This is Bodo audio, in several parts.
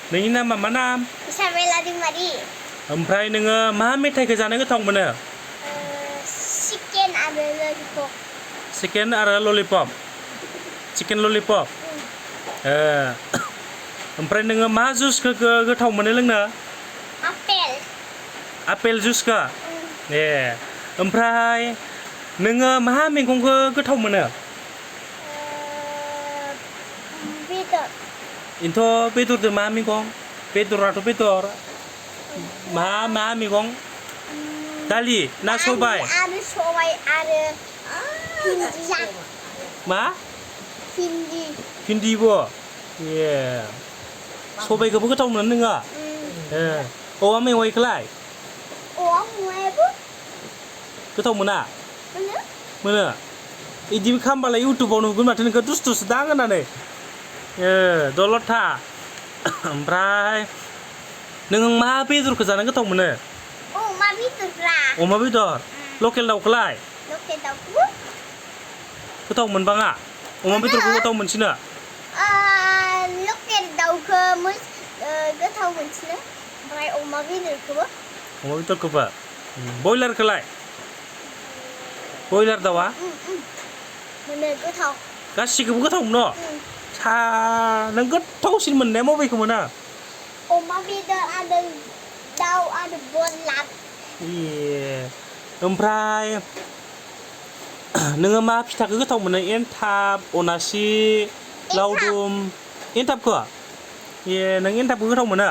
नोंनि नामा मा नाम? Isabella Dimari. ओमफ्राय नोङो मा मेथाइखौ जानो गोथाव मोनो? Chicken ada lollipop. चिकेन आरो ललिपप चिकेन ललिपप ओमफ्राय नोङो मा जुसखौ गोथाव मोनो लोंनो? Apel. आपेल जुसखौ ए ओमफ्राय नोङो मा मैगंखौ गोथाव मोनो? Bedok. इनोथ' बेदरजों मा मैगं? बेदराथ' बेदर मा मैगं? दालि ना सबाय? Ada सबाय आरो भिन्दि. मा? भिन्दि. भिन्दिबो ए सबायखौबो गोथाव मोनो नोङो? औवा मेवाइखौलाय? औवा मेवाइयाबो गोथाव मोना? मोनो? मोनो बिदि खालामबालाय इउटुबाव नुगोन माथो नोंखौ दुस्थुसो दां होननानै दलद था ओमफ्राय नों मा बेदरखौ जानो गोथाव मोनो? अमा बेदरब्रा. अमा बेदर लकेल दाउखौलाय? लकेल दाउखौबो गोथाव मोनबाङा अमा बेदरखौ गोथाव मोनसिनो? लकेल दाउखौ गोथाव मोनसिनो ओमफ्राय अमा बेदरखौबो बयलारखौलाय? बयलार दाउआ? मोनो गोथाव गासिखौबो गोथाव मोनो? नों गोथावसिन मोननाया बबेखौ मोनो? अमा बेदर आरो दाउ आरो बयलार ओमफ्राय नोङो मा फिथाखौ गोथाव मोनो? एन्थाब अनासि लावदुम एन्थाबखौ नों एन्थाबखौ गोथाव मोनो?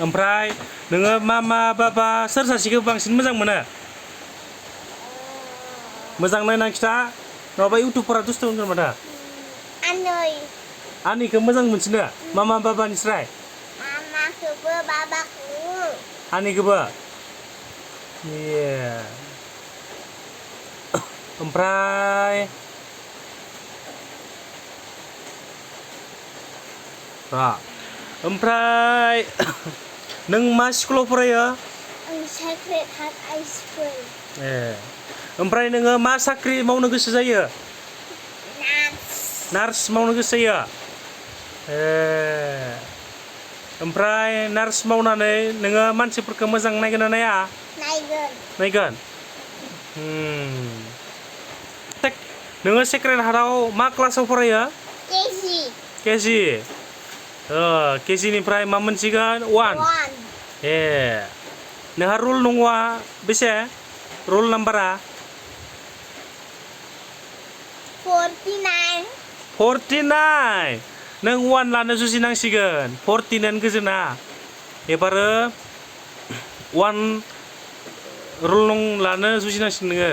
ओमफ्राय नोङो मा बाबा सोर सासेखौ बांसिन मोजां मोनो? मोजां नायना खिथा नङाबा इउटुबफोरा दुस्थ' होनगोन माथो। आनैखौ मोजां मोनसिनो मामा बाबानिस्राय? मामाखौबो बाबाखौबो आनैखौबो ओमफ्राय नों मा स्कुलाव फरायो? Sacred heart high school. ओमफ्राय नोङो मा साख्रि मावनो गोसो जायो? नार्स मावनो गोसो जायो? ओमफ्राय नार्स मावनानै नोङो मानसिफोरखौ मोजां नायगोन ना नाया? नायगोन नोङो सेक्रेड हार्टआव मा क्लासाव फरायो? केजि केजिनिफ्राय मा मोनसिगोन? 1 नोंहा रल नङा बेसे रल नाम्बारा? 49 नों 1 लानो जुजिनांसिगोन 49 गोजोना एबारो 1 रल नं लानो जुजिनांसिगोन नोङो।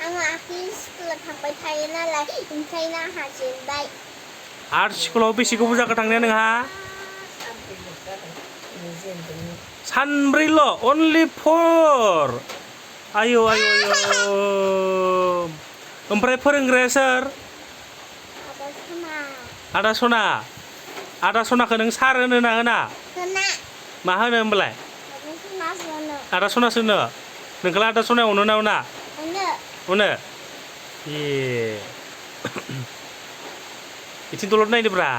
आङो आखिल स्कुलाव थांबाय थायो नालाय ओंखायनो आंहा जेनबाय। आर्ट स्कुलाव बेसे गोबाव जाखो थांनाया नोंहा? सानब्रैल' अनलि 4 आयौ ओमफ्राय फोरोंग्राया सोर? आदा सना आदा सनाखौ नों सार होनो ना होना? मा होनो होमबालाय? आदा सनासो होनो नोंखौलाय आदा सनाया अनो ना अना? अनो बिथिं दलद नायदोब्रा।